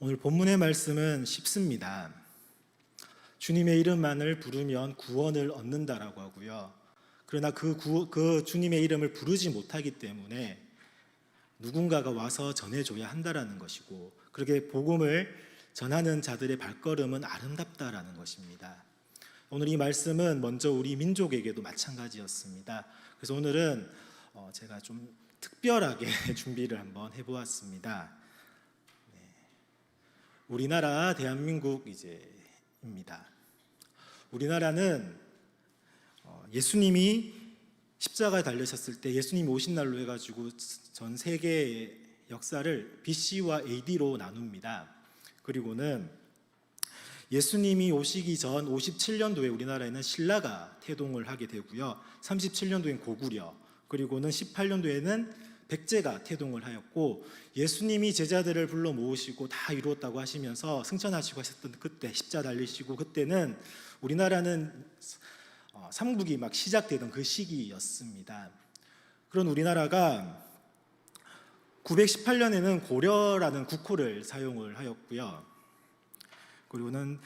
오늘 본문의 말씀은 쉽습니다. 주님의 이름만을 부르면 구원을 얻는다라고 하고요. 그러나 그 주님의 이름을 부르지 못하기 때문에 누군가가 와서 전해줘야 한다라는 것이고, 그렇게 복음을 전하는 자들의 발걸음은 아름답다라는 것입니다. 오늘 이 말씀은 먼저 우리 민족에게도 마찬가지였습니다. 그래서 오늘은 제가 좀 특별하게 준비를 한번 해보았습니다. 우리나라 대한민국 입니다. 우리나라는 예수님이 십자가에 달리셨을 때 예수님이 오신 날로 해가지고 전 세계의 역사를 BC와 AD로 나눕니다. 그리고는 예수님이 오시기 전 57년도에 우리나라에는 신라가 태동을 하게 되고요. 37년도엔 고구려, 그리고는 18년도에는 백제가 태동을 하였고, 예수님이 제자들을 불러 모으시고 다 이루었다고 하시면서 승천하시고 하셨던 그때, 십자 달리시고 그때는 우리나라는 삼국이 막 시작되던 그 시기였습니다. 그런 우리나라가 918년에는 고려라는 국호를 사용을 하였고요. 그리고는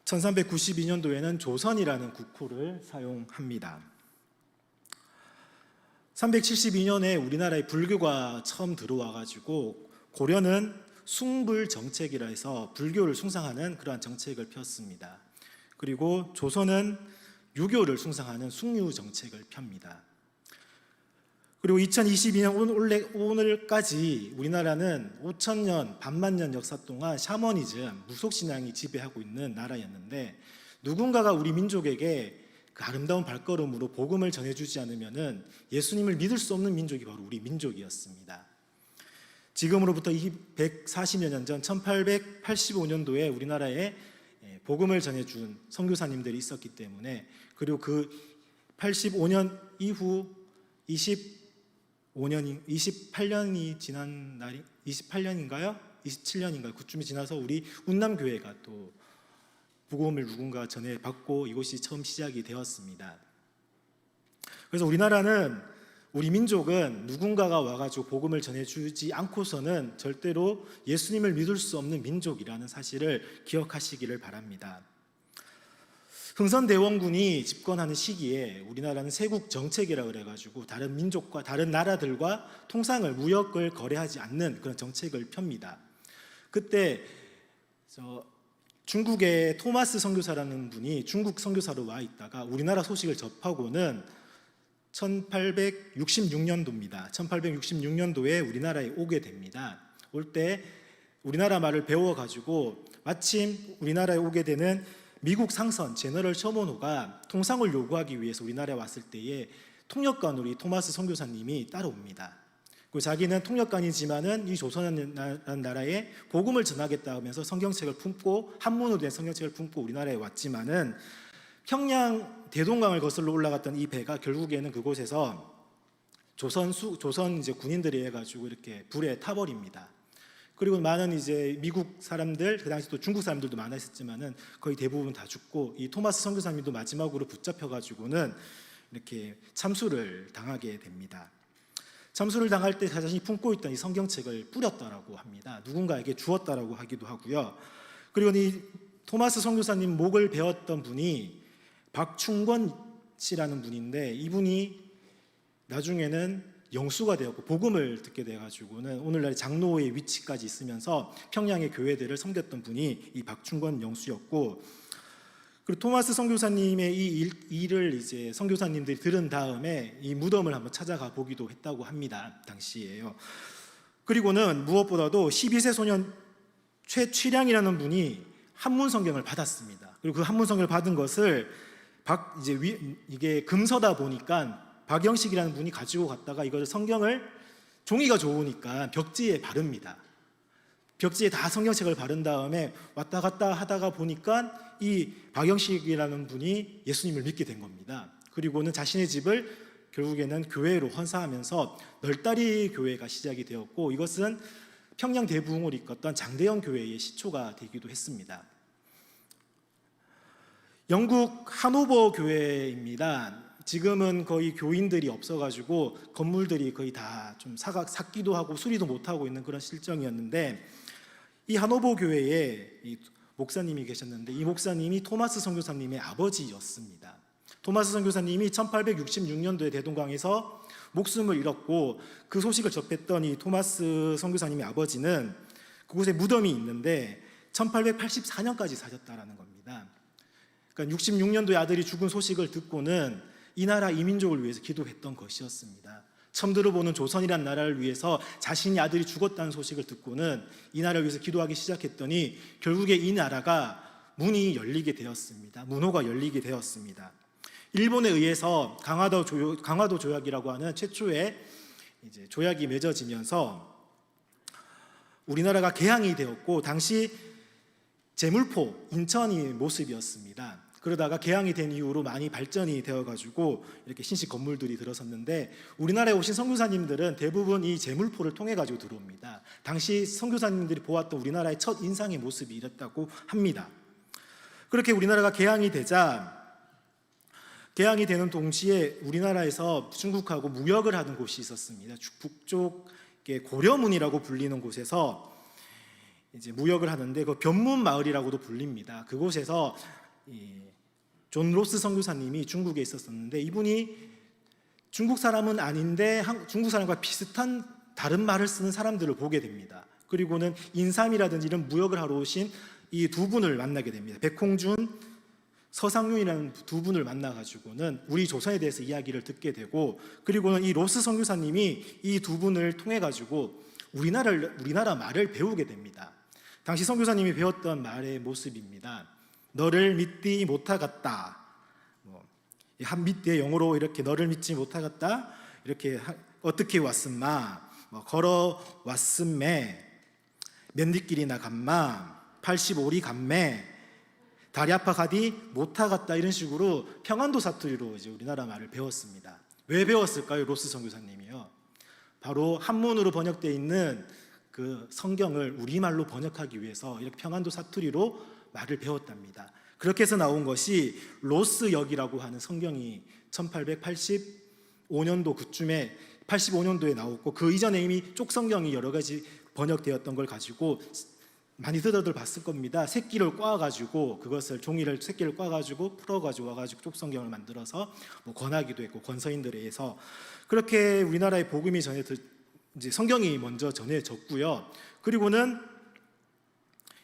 1392년도에는 조선이라는 국호를 사용합니다. 372년에 우리나라에 불교가 처음 들어와가지고 고려는 숭불 정책이라 해서 불교를 숭상하는 그러한 정책을 폈습니다. 그리고 조선은 유교를 숭상하는 숭유 정책을 펴니다. 그리고 2022년 오늘까지 우리나라는 5천년, 반만년 역사 동안 샤머니즘, 무속신앙이 지배하고 있는 나라였는데, 누군가가 우리 민족에게 그 아름다운 발걸음으로 복음을 전해주지 않으면은 예수님을 믿을 수 없는 민족이 바로 우리 민족이었습니다. 지금으로부터 140여 년 전 1885년도에 우리나라에 복음을 전해준 선교사님들이 있었기 때문에, 그리고 그 85년 이후 28년이 지난 날이 28년인가요? 27년인가요? 그쯤이 지나서 우리 운남교회가 또 복음을 누군가 전해받고 이곳이 처음 시작이 되었습니다. 그래서 우리 민족은 누군가가 와가지고 복음을 전해주지 않고서는 절대로 예수님을 믿을 수 없는 민족이라는 사실을 기억하시기를 바랍니다. 흥선대원군이 집권하는 시기에 우리나라는 세국 정책이라고 그래가지고 다른 민족과 다른 나라들과 통상을, 무역을 거래하지 않는 그런 정책을 펴니다. 그때 중국의 토마스 선교사라는 분이 중국 선교사로 와 있다가 우리나라 소식을 접하고는 1866년도입니다. 1866년도에 우리나라에 오게 됩니다. 올 때 우리나라 말을 배워가지고 마침 우리나라에 오게 되는 미국 상선 제너럴 셔먼호가 통상을 요구하기 위해서 우리나라에 왔을 때에 통역관으로 이 토마스 선교사님이 따라옵니다. 그리고 자기는 통역관이지만은 이 조선이라는 나라에 복음을 전하겠다 하면서 성경책을 품고, 한문으로 된 성경책을 품고 우리나라에 왔지만은 평양 대동강을 거슬러 올라갔던 이 배가 결국에는 그곳에서 조선 군인들이 해가지고 이렇게 불에 타버립니다. 그리고 많은 미국 사람들, 그 당시 또 중국 사람들도 많아 있었지만은 거의 대부분 다 죽고, 이 토마스 선교사님도 마지막으로 붙잡혀가지고는 이렇게 참수를 당하게 됩니다. 참수를 당할 때 자신이 품고 있던 이 성경책을 뿌렸다라고 합니다. 누군가에게 주었다라고 하기도 하고요. 그리고 이 토마스 선교사님 목을 베었던 분이 박충권 씨라는 분인데, 이분이 나중에는 영수가 되었고 복음을 듣게 돼가지고는 오늘날 장로의 위치까지 있으면서 평양의 교회들을 섬겼던 분이 이 박충권 영수였고, 그리고 토마스 선교사님의 이 일을 선교사님들이 들은 다음에 이 무덤을 한번 찾아가 보기도 했다고 합니다. 당시에요. 그리고는 무엇보다도 12세 소년 최취량이라는 분이 한문 성경을 받았습니다. 그리고 그 한문 성경을 받은 것을 이게 금서다 보니까 박영식이라는 분이 가지고 갔다가 이걸 성경을, 종이가 좋으니까 벽지에 바릅니다. 벽지에 다 성경책을 바른 다음에 왔다 갔다 하다가 보니까 이 박영식이라는 분이 예수님을 믿게 된 겁니다. 그리고는 자신의 집을 결국에는 교회로 헌사하면서 널다리 교회가 시작이 되었고, 이것은 평양 대부흥을 이끌었던 장대영 교회의 시초가 되기도 했습니다. 영국 하노버 교회입니다. 지금은 거의 교인들이 없어가지고 건물들이 거의 다 좀 삭기도 하고 수리도 못하고 있는 그런 실정이었는데, 이 하노버 교회에 이 목사님이 계셨는데 이 목사님이 토마스 선교사님의 아버지였습니다. 토마스 선교사님이 1866년도에 대동강에서 목숨을 잃었고 그 소식을 접했던 이 토마스 선교사님의 아버지는 그곳에 무덤이 있는데 1884년까지 사셨다라는 겁니다. 그러니까 66년도에 아들이 죽은 소식을 듣고는 이 나라 이민족을 위해서 기도했던 것이었습니다. 처음 들어보는 조선이란 나라를 위해서 자신이 아들이 죽었다는 소식을 듣고는 이 나라를 위해서 기도하기 시작했더니 결국에 이 나라가 문이 열리게 되었습니다. 문호가 열리게 되었습니다. 일본에 의해서 강화도 조약이라고 하는 최초의 이제 조약이 맺어지면서 우리나라가 개항이 되었고 당시 제물포 인천이 모습이었습니다. 그러다가 개항이 된 이후로 많이 발전이 되어가지고 이렇게 신식 건물들이 들어섰는데 우리나라에 오신 선교사님들은 대부분 이 제물포를 통해 가지고 들어옵니다. 당시 선교사님들이 보았던 우리나라의 첫 인상의 모습이 이랬다고 합니다. 그렇게 우리나라가 개항이 되는 동시에 우리나라에서 중국하고 무역을 하는 곳이 있었습니다. 북쪽의 고려문이라고 불리는 곳에서 이제 무역을 하는데 그 변문 마을이라고도 불립니다. 그곳에서 존 로스 선교사님이 중국에 있었는데 이분이 중국 사람은 아닌데 중국 사람과 비슷한 다른 말을 쓰는 사람들을 보게 됩니다. 그리고는 인삼이라든지 이런 무역을 하러 오신 이 두 분을 만나게 됩니다. 백홍준, 서상윤이라는 두 분을 만나가지고는 우리 조선에 대해서 이야기를 듣게 되고 그리고는 이 로스 선교사님이 이 두 분을 통해 가지고 우리나라 말을 배우게 됩니다. 당시 선교사님이 배웠던 말의 모습입니다. 너를 믿지 못하겠다. 한 밑에 영어로 이렇게 너를 믿지 못하겠다. 이렇게 어떻게 왔음마. 걸어 왔음매. 맨디길이나 감마. 85리 감매. 다리 아파 가디 못하겠다. 이런 식으로 평안도 사투리로 이제 우리나라 말을 배웠습니다. 왜 배웠을까요, 로스 선교사님이요? 바로 한문으로 번역되어 있는 그 성경을 우리말로 번역하기 위해서 이렇게 평안도 사투리로 말을 배웠답니다. 그렇게 해서 나온 것이 로스역이라고 하는 성경이 1885년도 그쯤에 85년도에 나왔고 그 이전에 이미 쪽 성경이 여러 가지 번역되었던 걸 가지고 많이들 봤을 겁니다. 새끼를 꽈가지고 그것을 종이를 새끼를 꽈가지고 풀어가지고 와가지고 쪽 성경을 만들어서 권하기도 했고 권서인들에 의해서 그렇게 우리나라의 복음이 이제 성경이 먼저 전해졌고요. 그리고는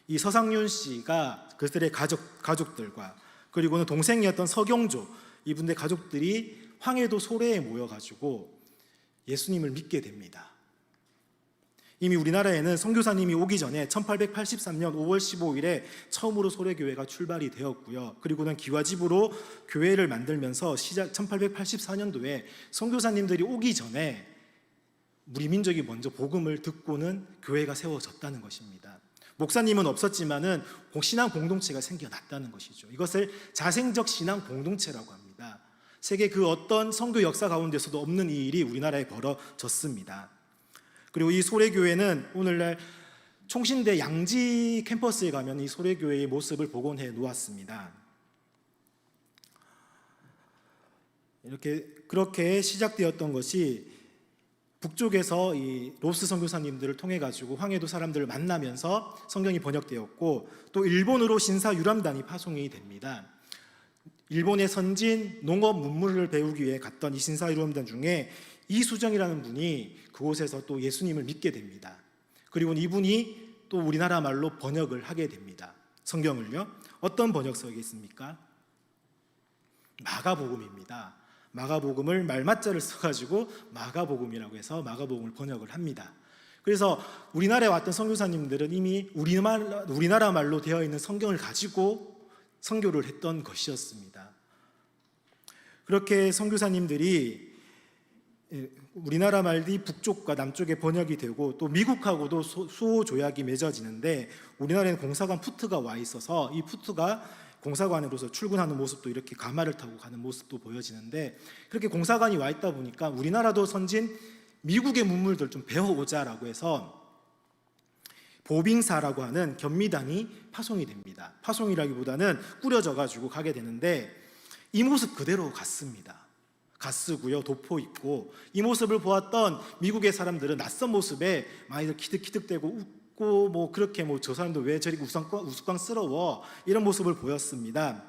이 서상윤 씨가 그들의 가족들과 그리고는 동생이었던 서경조 이분의 가족들이 황해도 소래에 모여가지고 예수님을 믿게 됩니다. 이미 우리나라에는 선교사님이 오기 전에 1883년 5월 15일에 처음으로 소래교회가 출발이 되었고요. 그리고는 기와집으로 교회를 만들면서 1884년도에 선교사님들이 오기 전에 우리 민족이 먼저 복음을 듣고는 교회가 세워졌다는 것입니다. 목사님은 없었지만은 신앙 공동체가 생겨났다는 것이죠. 이것을 자생적 신앙 공동체라고 합니다. 세계 그 어떤 선교 역사 가운데서도 없는 이 일이 우리나라에 벌어졌습니다. 그리고 이 소래교회는 오늘날 총신대 양지 캠퍼스에 가면 이 소래교회의 모습을 복원해 놓았습니다. 그렇게 시작되었던 것이 북쪽에서 이 로스 선교사님들을 통해 가지고 황해도 사람들을 만나면서 성경이 번역되었고 또 일본으로 신사 유람단이 파송이 됩니다. 일본의 선진 농업 문물을 배우기 위해 갔던 이 신사 유람단 중에 이수정이라는 분이 그곳에서 또 예수님을 믿게 됩니다. 그리고 이분이 또 우리나라 말로 번역을 하게 됩니다. 성경을요. 어떤 번역서가 있습니까? 마가복음입니다. 마가복음을 말맞자를 써가지고 마가복음이라고 해서 마가복음을 번역을 합니다. 그래서 우리나라에 왔던 선교사님들은 이미 우리나라 말로 되어 있는 성경을 가지고 선교를 했던 것이었습니다. 그렇게 선교사님들이 우리나라 말이 북쪽과 남쪽에 번역이 되고 또 미국하고도 수호 조약이 맺어지는데 우리나라에는 공사관 푸트가 와 있어서 이 푸트가 공사관으로서 출근하는 모습도 이렇게 가마를 타고 가는 모습도 보여지는데 그렇게 공사관이 와 있다 보니까 우리나라도 선진 미국의 문물들 좀 배워오자라고 해서 보빙사라고 하는 견미단이 파송이 됩니다. 파송이라기보다는 꾸려져 가지고 가게 되는데 이 모습 그대로 갔습니다. 가쓰고요, 도포 있고 이 모습을 보았던 미국의 사람들은 낯선 모습에 많이들 키득키득대고 웃고 뭐 그렇게 뭐 저 사람도 왜 저리 우스꽝스러워 이런 모습을 보였습니다.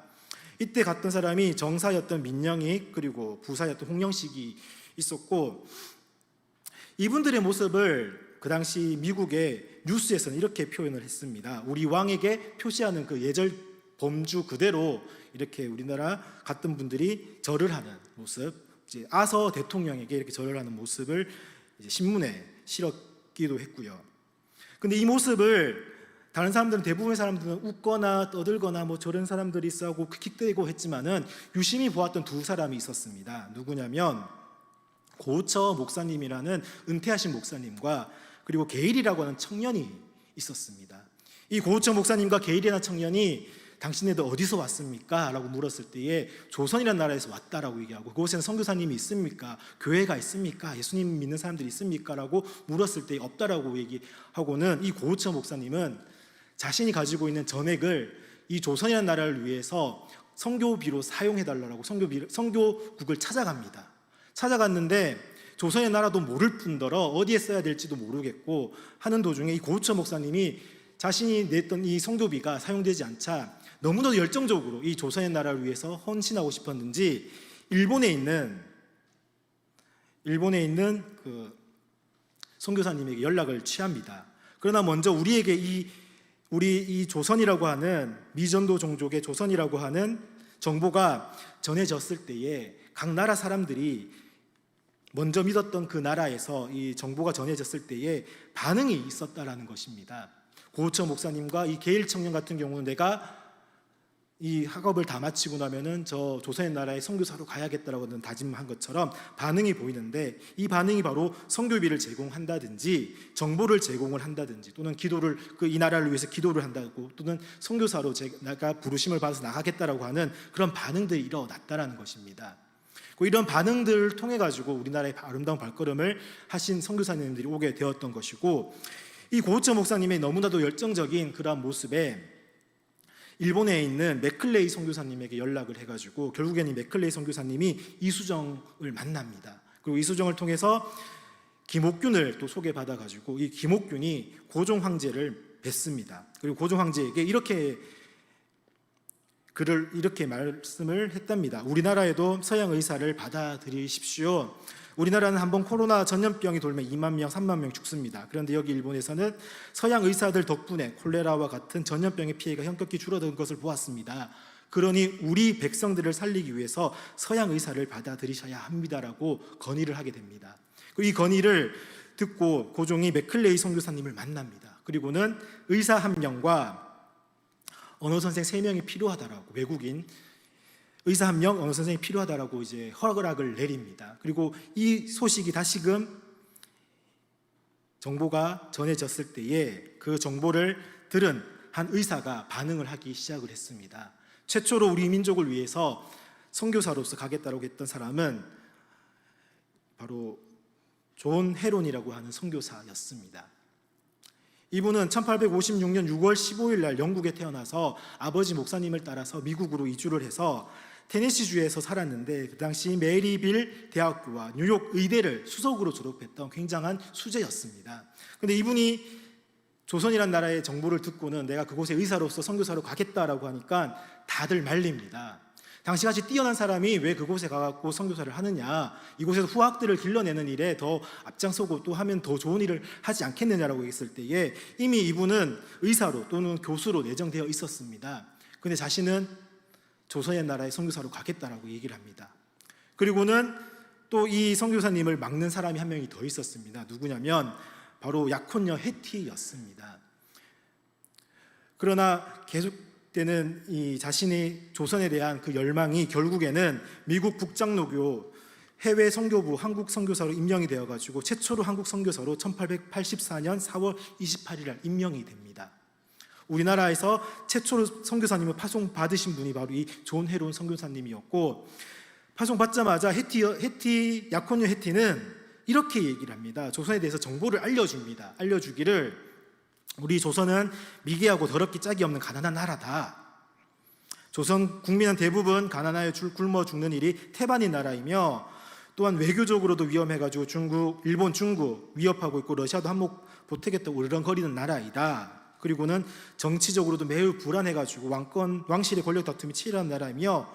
이때 갔던 사람이 정사였던 민영익 그리고 부사였던 홍영식이 있었고, 이분들의 모습을 그 당시 미국의 뉴스에서는 이렇게 표현을 했습니다. 우리 왕에게 표시하는 그 예절 범주 그대로 이렇게 우리나라 갔던 분들이 절을 하는 모습, 이제 아서 대통령에게 이렇게 절을 하는 모습을 이제 신문에 실었기도 했고요. 근데 이 모습을 다른 사람들은, 대부분의 사람들은 웃거나 떠들거나 뭐 저런 사람들이 있어하고 킥대고 했지만은 유심히 보았던 두 사람이 있었습니다. 누구냐면 고우처 목사님이라는 은퇴하신 목사님과 그리고 게일이라고 하는 청년이 있었습니다. 이 고우처 목사님과 게일이라는 청년이 당신네들 어디서 왔습니까? 라고 물었을 때에 조선이라는 나라에서 왔다라고 얘기하고, 그곳에는 선교사님이 있습니까? 교회가 있습니까? 예수님 믿는 사람들이 있습니까? 라고 물었을 때 없다라고 얘기하고는, 이 고우처 목사님은 자신이 가지고 있는 전액을 이 조선이라는 나라를 위해서 선교비로 사용해달라고 선교국을 찾아갑니다. 찾아갔는데 조선의 나라도 모를 뿐더러 어디에 써야 될지도 모르겠고 하는 도중에 이 고우처 목사님이 자신이 냈던 이 선교비가 사용되지 않자 너무나도 열정적으로 이 조선의 나라를 위해서 헌신하고 싶었는지 일본에 있는 그 선교사님에게 연락을 취합니다. 그러나 먼저 우리에게 이 조선이라고 하는 미전도 종족의 조선이라고 하는 정보가 전해졌을 때에 각 나라 사람들이 먼저 믿었던 그 나라에서 이 정보가 전해졌을 때에 반응이 있었다라는 것입니다. 고우처 목사님과 이 게일 청년 같은 경우는 내가 이 학업을 다 마치고 나면은 저 조선의 나라의 선교사로 가야겠다라고 다짐한 것처럼 반응이 보이는데, 이 반응이 바로 선교비를 제공한다든지 정보를 제공을 한다든지 또는 기도를 이 나라를 위해서 기도를 한다고 또는 선교사로 내가 부르심을 받아서 나가겠다라고 하는 그런 반응들이 일어났다라는 것입니다. 이런 반응들을 통해 가지고 우리나라의 아름다운 발걸음을 하신 선교사님들이 오게 되었던 것이고, 이 고우처 목사님의 너무나도 열정적인 그러한 모습에 일본에 있는 맥클레이 선교사님에게 연락을 해가지고 결국에는 맥클레이 선교사님이 이수정을 만납니다. 그리고 이수정을 통해서 김옥균을 또 소개받아가지고 이 김옥균이 고종 황제를 뵀습니다. 그리고 고종 황제에게 이렇게 말씀을 했답니다. 우리나라에도 서양 의사를 받아들이십시오. 우리나라는 한번 코로나 전염병이 돌면 2만 명, 3만 명 죽습니다. 그런데 여기 일본에서는 서양 의사들 덕분에 콜레라와 같은 전염병의 피해가 현격히 줄어든 것을 보았습니다. 그러니 우리 백성들을 살리기 위해서 서양 의사를 받아들이셔야 합니다라고 건의를 하게 됩니다. 이 건의를 듣고 고종이 맥클레이 선교사님을 만납니다. 그리고는 의사 1명과 언어 선생 3명이 필요하다라고, 외국인 의사 1명, 언어 선생이 필요하다라고 이제 허락을 내립니다. 그리고 이 소식이 다시금 정보가 전해졌을 때에 그 정보를 들은 한 의사가 반응을 하기 시작을 했습니다. 최초로 우리 민족을 위해서 선교사로서 가겠다고 했던 사람은 바로 존 헤론이라고 하는 선교사였습니다. 이분은 1856년 6월 15일 날 영국에 태어나서 아버지 목사님을 따라서 미국으로 이주를 해서 테네시주에서 살았는데, 그 당시 메리빌 대학교와 뉴욕 의대를 수석으로 졸업했던 굉장한 수재였습니다. 그런데 이분이 조선이란 나라의 정보를 듣고는 내가 그곳에 의사로서 선교사로 가겠다라고 하니까 다들 말립니다. 당시같이 뛰어난 사람이 왜 그곳에 가갖고 선교사를 하느냐, 이곳에서 후학들을 길러내는 일에 더 앞장서고 또 하면 더 좋은 일을 하지 않겠느냐라고 했을 때에 이미 이분은 의사로 또는 교수로 내정되어 있었습니다. 그런데 자신은 조선의 나라의 선교사로 가겠다라고 얘기를 합니다. 그리고는 또 이 선교사님을 막는 사람이 한 명이 더 있었습니다. 누구냐면 바로 약혼녀 해티였습니다. 그러나 계속되는 이 자신의 조선에 대한 그 열망이 결국에는 미국 북장로교 해외 선교부 한국 선교사로 임명이 되어가지고 최초로 한국 선교사로 1884년 4월 28일 날 임명이 됩니다. 우리나라에서 최초로 선교사님을 파송 받으신 분이 바로 이 존 헤론 선교사님이었고, 파송 받자마자 약혼녀 해티는 이렇게 얘기를 합니다. 조선에 대해서 정보를 알려줍니다. 알려주기를 우리 조선은 미개하고 더럽기 짝이 없는 가난한 나라다. 조선 국민은 대부분 가난하여 굶어 죽는 일이 태반인 나라이며 또한 외교적으로도 위험해가지고 중국, 일본, 중국 위협하고 있고 러시아도 한몫 보태겠다고 으르렁거리는 나라이다. 그리고는 정치적으로도 매우 불안해가지고 왕실의 권력 다툼이 치열한 나라이며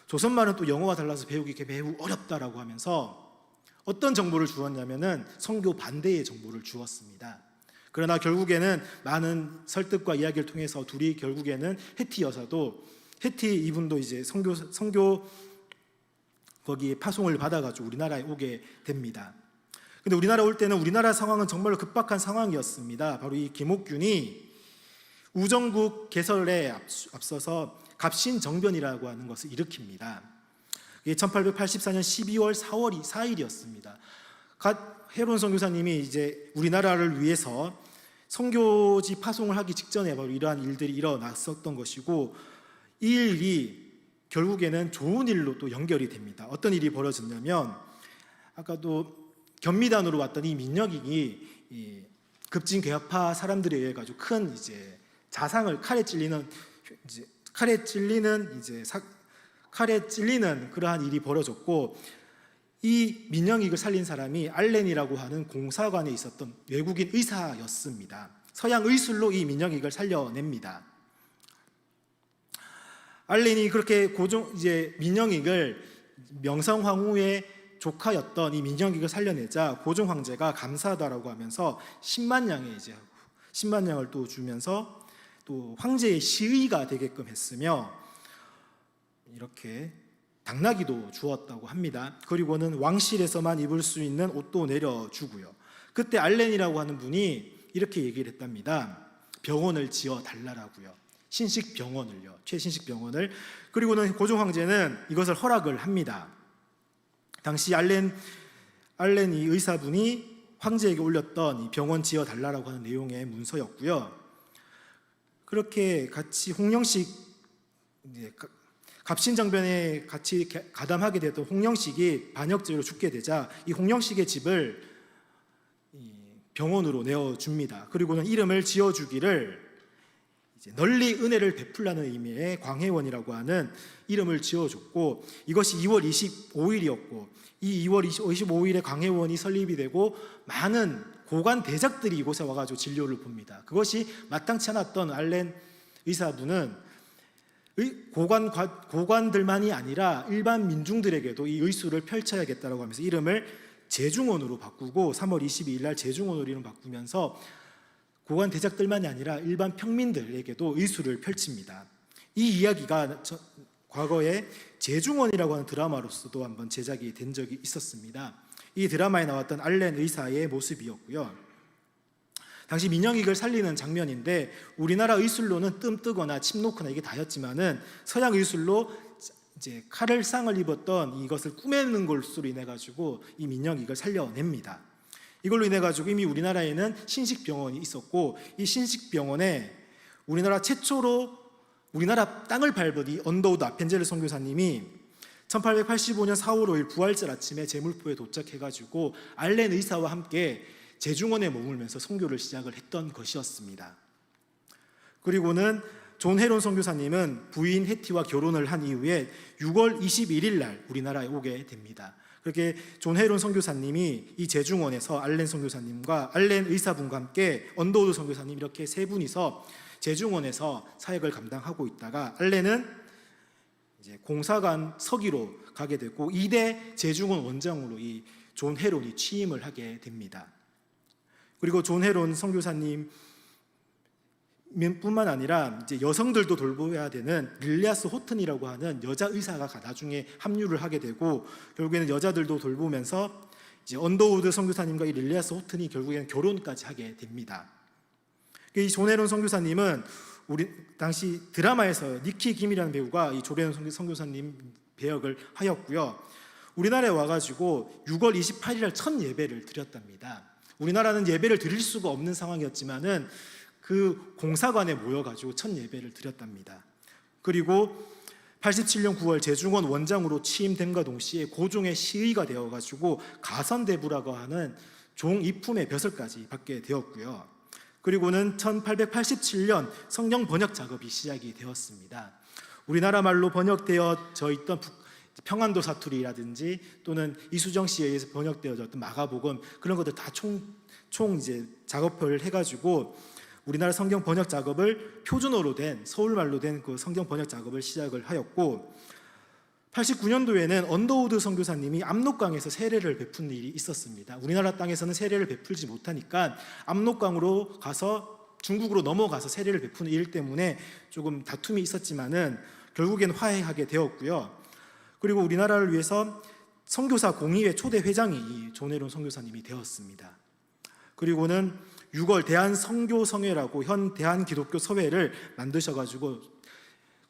조선말은 또 영어와 달라서 배우기 매우 어렵다라고 하면서 어떤 정보를 주었냐면은 선교 반대의 정보를 주었습니다. 그러나 결국에는 많은 설득과 이야기를 통해서 둘이 결국에는 해티 여사도 해티 이분도 이제 선교 거기에 파송을 받아가지고 우리나라에 오게 됩니다. 근데 우리나라 올 때는 우리나라 상황은 정말로 급박한 상황이었습니다. 바로 이 김옥균이 우정국 개설에 앞서서 갑신정변이라고 하는 것을 일으킵니다. 이게 1884년 12월 4일이었습니다. 헤론 선교사님이 이제 우리나라를 위해서 선교지 파송을 하기 직전에 바로 이러한 일들이 일어났었던 것이고 이 일이 결국에는 좋은 일로 또 연결이 됩니다. 어떤 일이 벌어졌냐면 아까도 견미단으로 왔던 이 민혁이 급진개혁파 사람들에 의해 가지고 큰 이제 자상을 칼에 찔리는 그러한 일이 벌어졌고 이 민영익을 살린 사람이 알렌이라고 하는 공사관에 있었던 외국인 의사였습니다. 서양 의술로 이 민영익을 살려냅니다. 알렌이 그렇게 민영익을 명성황후의 조카였던 이 민영익을 살려내자 고종 황제가 감사하다라고 하면서 10만 양을 또 주면서 또 황제의 시의가 되게끔 했으며 이렇게 당나귀도 주었다고 합니다. 그리고는 왕실에서만 입을 수 있는 옷도 내려주고요. 그때 알렌이라고 하는 분이 이렇게 얘기를 했답니다. 병원을 지어 달라라고요. 신식병원을요. 최신식병원을. 그리고는 고종 황제는 이것을 허락을 합니다. 당시 알렌이 의사분이 황제에게 올렸던 이 병원 지어 달라라고 하는 내용의 문서였고요. 그렇게 같이 홍영식 갑신정변에 같이 가담하게 됐던 홍영식이 반역죄로 죽게 되자 이 홍영식의 집을 병원으로 내어줍니다. 그리고는 이름을 지어주기를 널리 은혜를 베풀라는 의미의 광해원이라고 하는 이름을 지어줬고 이것이 2월 25일이었고 이 2월 25일에 광해원이 설립이 되고 많은 고관 대작들이 이곳에 와가지고 진료를 봅니다. 그것이 마땅치 않았던 알렌 의사분은 고관들만이 아니라 일반 민중들에게도 이 의술을 펼쳐야겠다라고 하면서 이름을 제중원으로 바꾸고 3월 22일 날 제중원으로 이름 바꾸면서 고관 대작들만이 아니라 일반 평민들에게도 의술을 펼칩니다. 이 이야기가 과거에 제중원이라고 하는 드라마로서도 한번 제작이 된 적이 있었습니다. 이 드라마에 나왔던 알렌 의사의 모습이었고요. 당시 민영익을 살리는 장면인데 우리나라 의술로는 뜸 뜨거나 침 놓거나 이게 다였지만은 서양 의술로 이제 칼을상을 입었던 이것을 꾸미는 것으로 인해 가지고 이 민영익을 살려냅니다. 이걸로 인해 가지고 이미 우리나라에는 신식병원이 있었고 이 신식병원에 우리나라 최초로 우리나라 땅을 밟은 이 언더우드 아펜젤 선교사님이 1885년 4월 5일 부활절 아침에 제물포에 도착해가지고 알렌 의사와 함께 제중원에 머물면서 선교를 시작을 했던 것이었습니다. 그리고는 존 헤론 선교사님은 부인 해티와 결혼을 한 이후에 6월 21일 날 우리나라에 오게 됩니다. 그렇게 존 헤론 선교사님이 이 제중원에서 알렌 선교사님과 알렌 의사분과 함께 언더우드 선교사님 이렇게 세 분이서 제중원에서 사역을 감당하고 있다가 알렌은 이제 공사관 서기로 가게 되고 2대 제중원 원장으로 이 존 헤론이 취임을 하게 됩니다. 그리고 존 헤론 선교사님 뿐만 아니라 이제 여성들도 돌보아야 되는 릴리아스 호튼이라고 하는 여자 의사가 나중에 합류를 하게 되고 결국에는 여자들도 돌보면서 이제 언더우드 선교사님과 이 릴리아스 호튼이 결국에는 결혼까지 하게 됩니다. 이 존 헤론 선교사님은 우리 당시 드라마에서 니키 김이라는 배우가 이 존 헤론 선교사님 배역을 하였고요. 우리나라에 와가지고 6월 28일 날 첫 예배를 드렸답니다. 우리나라는 예배를 드릴 수가 없는 상황이었지만은 그 공사관에 모여가지고 첫 예배를 드렸답니다. 그리고 87년 9월 제중원 원장으로 취임됨과 동시에 고종의 시의가 되어가지고 가선대부라고 하는 종 이품의 벼슬까지 받게 되었고요. 그리고는 1887년 성경 번역 작업이 시작이 되었습니다. 우리나라 말로 번역되어져 있던 평안도 사투리라든지 또는 이수정 씨에 의해서 번역되어졌던 마가복음 그런 것들 다 총 이제 작업을 해가지고 우리나라 성경 번역 작업을 표준어로 된 서울말로 된 그 성경 번역 작업을 시작을 하였고 89년도에는 언더우드 선교사님이 압록강에서 세례를 베푼 일이 있었습니다. 우리나라 땅에서는 세례를 베풀지 못하니까 압록강으로 가서 중국으로 넘어가서 세례를 베푸는 일 때문에 조금 다툼이 있었지만은 결국에는 화해하게 되었고요. 그리고 우리나라를 위해서 선교사 공의회 초대 회장이 이 존 헤론 선교사님이 되었습니다. 그리고는 6월 대한선교성회라고 현 대한기독교서회를 만드셔가지고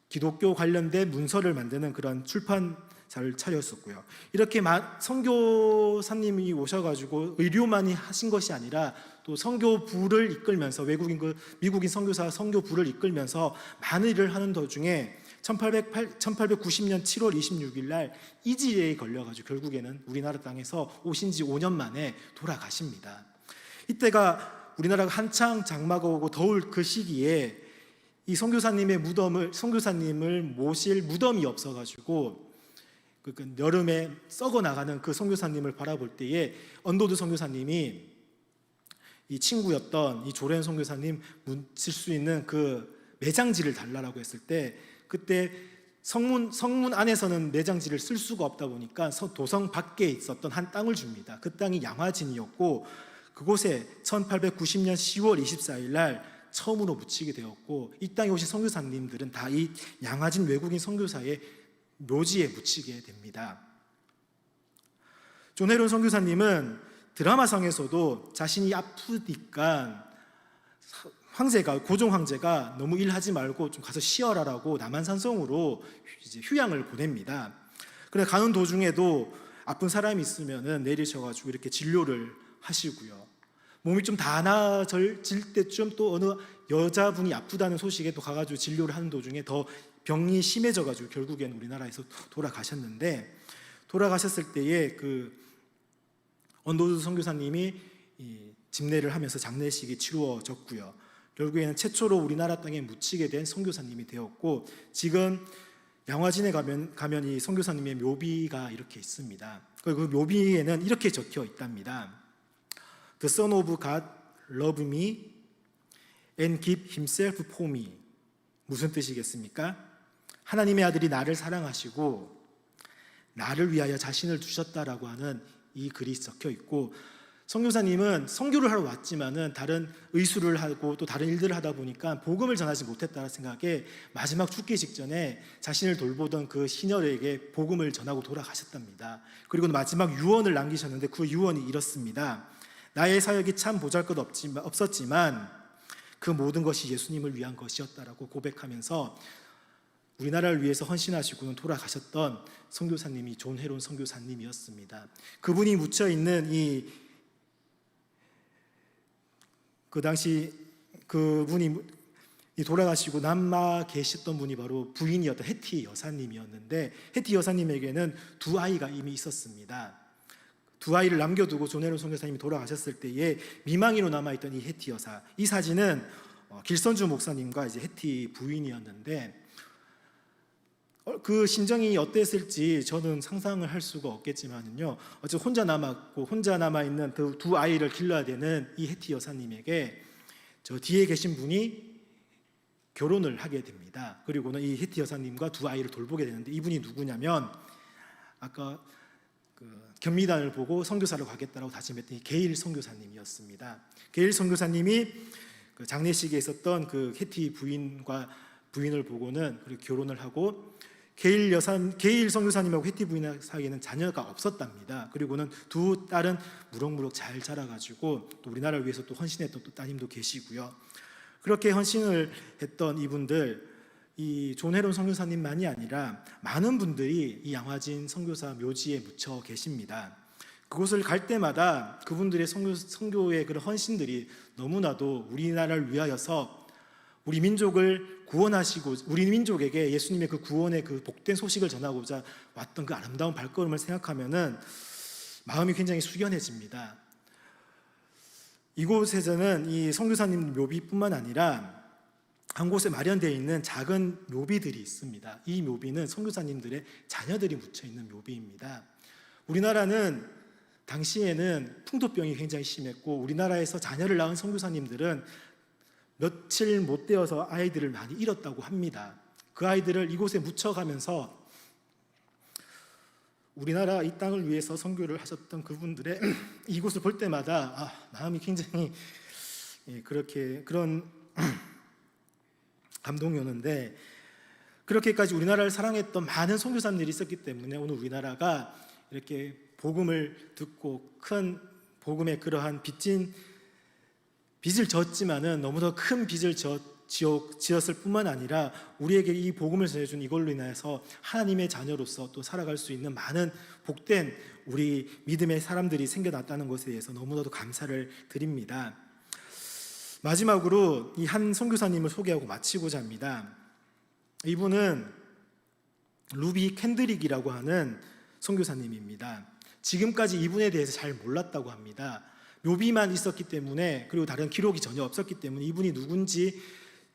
기독교 관련된 문서를 만드는 그런 출판사를 차렸었고요. 이렇게 선교사님이 오셔가지고 의료만이 하신 것이 아니라 또 선교부를 이끌면서 미국인 선교사 선교부를 이끌면서 많은 일을 하는 도중에 1890년 7월 26일 날 이지에 걸려가지고 결국에는 우리나라 땅에서 오신 지 5년 만에 돌아가십니다. 이때가 우리나라가 한창 장마가 오고 더울 그 시기에 이 선교사님을 모실 무덤이 없어가지고 여름에 썩어 나가는 그 선교사님을 바라볼 때에 언더우드 선교사님이 이 친구였던 이 조렌 선교사님 묻힐 수 있는 그 매장지를 달라고 했을 때 그때 성문 안에서는 매장지를 쓸 수가 없다 보니까 도성 밖에 있었던 한 땅을 줍니다. 그 땅이 양화진이었고 그곳에 1890년 10월 24일 날 처음으로 묻히게 되었고 이 땅에 오신 선교사님들은 다 이 양화진 외국인 선교사의 묘지에 묻히게 됩니다. 존 헤론 선교사님은 드라마상에서도 자신이 아프니까 고종 황제가 너무 일하지 말고 좀 가서 쉬어라라고 남한산성으로 이제 휴양을 보냅니다. 그래 가는 도중에도 아픈 사람이 있으면은 내리셔가지고 이렇게 진료를 하시고요. 몸이 좀 다 나아질 때쯤 또 어느 여자분이 아프다는 소식에 또 가가지고 진료를 하는 도중에 더 병이 심해져가지고 결국엔 우리나라에서 돌아가셨는데 돌아가셨을 때에 그 언더우드 선교사님이 집례를 하면서 장례식이 치루어졌고요. 결국에는 최초로 우리나라 땅에 묻히게 된 선교사님이 되었고 지금 양화진에 가면 이 선교사님의 묘비가 이렇게 있습니다. 그 묘비에는 이렇게 적혀 있답니다. The Son of God loved me and gave himself for me. 무슨 뜻이겠습니까? 하나님의 아들이 나를 사랑하시고 나를 위하여 자신을 두셨다라고 하는 이 글이 적혀 있고 선교사님은 선교를 하러 왔지만은 다른 의술을 하고 또 다른 일들을 하다 보니까 복음을 전하지 못했다는 생각에 마지막 죽기 직전에 자신을 돌보던 그 시녀에게 복음을 전하고 돌아가셨답니다. 그리고 마지막 유언을 남기셨는데 그 유언이 이렇습니다. 나의 사역이 참 보잘것없었지만 그 모든 것이 예수님을 위한 것이었다라고 고백하면서 우리나라를 위해서 헌신하시고는 돌아가셨던 선교사님이 존 헤론 선교사님이었습니다. 그분이 묻혀 있는 그 당시 그분이 돌아가시고 남아 계셨던 분이 바로 부인이었던 해티 여사님이었는데 해티 여사님에게는 두 아이가 이미 있었습니다. 두 아이를 남겨두고 존 헤론 선교사님이 돌아가셨을 때에 미망이로 남아있던 이 해티 여사, 이 사진은 길선주 목사님과 이제 해티 부인이었는데 그 심정이 어땠을지 저는 상상을 할 수가 없겠지만요. 어쨌든 혼자 남아있는 그 두 아이를 길러야 되는 이 해티 여사님에게 저 뒤에 계신 분이 결혼을 하게 됩니다. 그리고는 이 해티 여사님과 두 아이를 돌보게 되는데 이분이 누구냐면 아까 견미단을 보고 선교사로 가겠다라고 다짐했던 이 게일 선교사님이었습니다. 게일 선교사님이 그 장례식에 있었던 그 해티 부인을 보고는 그리고 결혼을 하고 게일 선교사님하고 해티 부인 사이에는 자녀가 없었답니다. 그리고는 두 딸은 무럭무럭 잘 자라가지고 또 우리나라를 위해서 또 헌신했던 또 따님도 계시고요. 그렇게 헌신을 했던 이분들, 이 존 헤론 선교사님만이 아니라 많은 분들이 이 양화진 선교사 묘지에 묻혀 계십니다. 그곳을 갈 때마다 그분들의 선교의 그런 헌신들이 너무나도 우리나라를 위하여서 우리 민족을 구원하시고 우리 민족에게 예수님의 그 구원의 그 복된 소식을 전하고자 왔던 그 아름다운 발걸음을 생각하면은 마음이 굉장히 숙연해집니다. 이곳에서는 이 선교사님 묘비뿐만 아니라 한 곳에 마련되어 있는 작은 묘비들이 있습니다. 이 묘비는 선교사님들의 자녀들이 묻혀 있는 묘비입니다. 우리나라는 당시에는 풍토병이 굉장히 심했고 우리나라에서 자녀를 낳은 선교사님들은 며칠 못 되어서 아이들을 많이 잃었다고 합니다. 그 아이들을 이곳에 묻혀가면서 우리나라 이 땅을 위해서 선교를 하셨던 그분들의 이곳을 볼 때마다 마음이 굉장히 그런 감동이 오는데, 그렇게까지 우리나라를 사랑했던 많은 선교사님들이 있었기 때문에 오늘 우리나라가 이렇게 복음을 듣고 큰 복음의 그러한 빚을 졌지만은 너무도 큰 빚을 지었을 뿐만 아니라 우리에게 이 복음을 전해준 이걸로 인해서 하나님의 자녀로서 또 살아갈 수 있는 많은 복된 우리 믿음의 사람들이 생겨났다는 것에 대해서 너무나도 감사를 드립니다. 마지막으로 이 한 선교사님을 소개하고 마치고자 합니다. 이분은 루비 캔드릭이라고 하는 선교사님입니다. 지금까지 이분에 대해서 잘 몰랐다고 합니다. 묘비만 있었기 때문에, 그리고 다른 기록이 전혀 없었기 때문에 이분이 누군지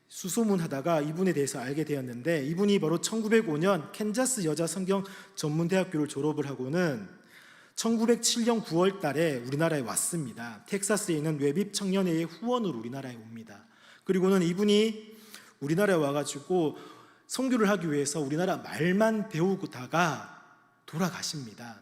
수소문하다가 이분에 대해서 알게 되었는데, 이분이 바로 1905년 캔자스 여자 성경 전문대학교를 졸업을 하고는 1907년 9월 달에 우리나라에 왔습니다. 텍사스에 있는 웨빕 청년회의 후원으로 우리나라에 옵니다. 그리고는 이분이 우리나라에 와가지고 선교를 하기 위해서 우리나라 말만 배우다가 돌아가십니다.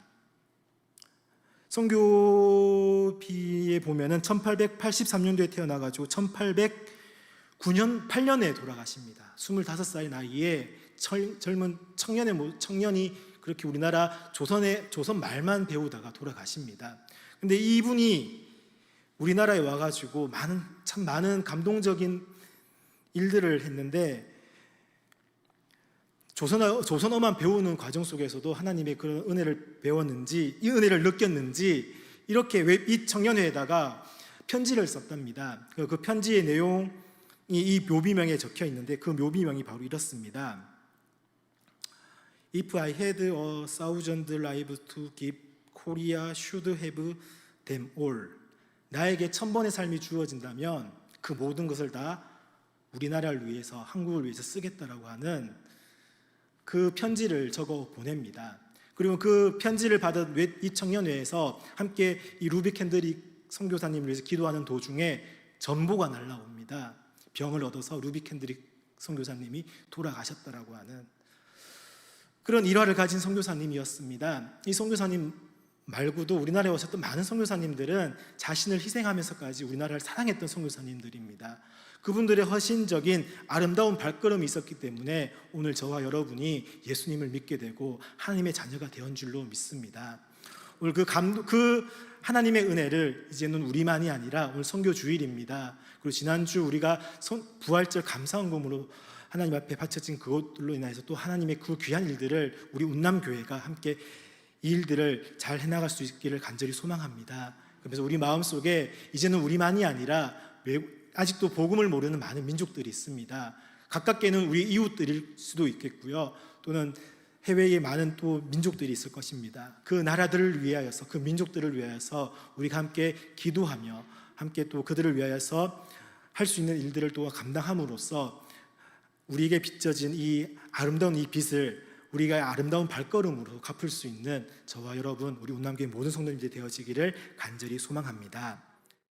선교비에 보면은 1883년도에 태어나가지고 1809년 8년에 돌아가십니다. 25살 나이에 젊은 청년이 그렇게 우리나라 조선 말만 배우다가 돌아가십니다. 근데 이분이 우리나라에 와가지고 참 많은 감동적인 일들을 했는데, 조선어만 배우는 과정 속에서도 하나님의 그런 은혜를 배웠는지, 이 은혜를 느꼈는지, 이렇게 이 청년회에다가 편지를 썼답니다. 그 편지의 내용이 이 묘비명에 적혀 있는데, 그 묘비명이 바로 이렇습니다. If I had 1,000 lives to give, Korea should have them all. 나에게 1000번의 삶이 주어진다면 그 모든 것을 다 우리나라를 위해서, 한국을 위해서 쓰겠다라고 하는 그 편지를 적어 보냅니다. 그리고 그 편지를 받은 이 청년회에서 함께 이 루비 캔드릭 선교사님을 위해서 기도하는 도중에 전보가 날라옵니다. 병을 얻어서 루비 캔드릭 선교사님이 돌아가셨다라고 하는 그런 일화를 가진 선교사님이었습니다. 이 선교사님 말고도 우리나라에 오셨던 많은 선교사님들은 자신을 희생하면서까지 우리나라를 사랑했던 선교사님들입니다. 그분들의 헌신적인 아름다운 발걸음이 있었기 때문에 오늘 저와 여러분이 예수님을 믿게 되고 하나님의 자녀가 되었는 줄로 믿습니다. 오늘 그 하나님의 은혜를 이제는 우리만이 아니라, 오늘 선교 주일입니다. 그리고 지난주 우리가 부활절 감사헌금으로 하나님 앞에 바쳐진 그것들로 인해서 또 하나님의 그 귀한 일들을 우리 운남교회가 함께 이 일들을 잘 해나갈 수 있기를 간절히 소망합니다. 그래서 우리 마음속에 이제는 우리만이 아니라 아직도 복음을 모르는 많은 민족들이 있습니다. 가깝게는 우리 이웃들일 수도 있겠고요, 또는 해외에 많은 또 민족들이 있을 것입니다. 그 나라들을 위하여서, 그 민족들을 위하여서 우리가 함께 기도하며 함께 또 그들을 위하여서 할 수 있는 일들을 또 감당함으로써 우리에게 빚져진 이 아름다운 이 빚을 우리가 아름다운 발걸음으로 갚을 수 있는 저와 여러분, 우리 운남교회 모든 성도님들이 되어지기를 간절히 소망합니다.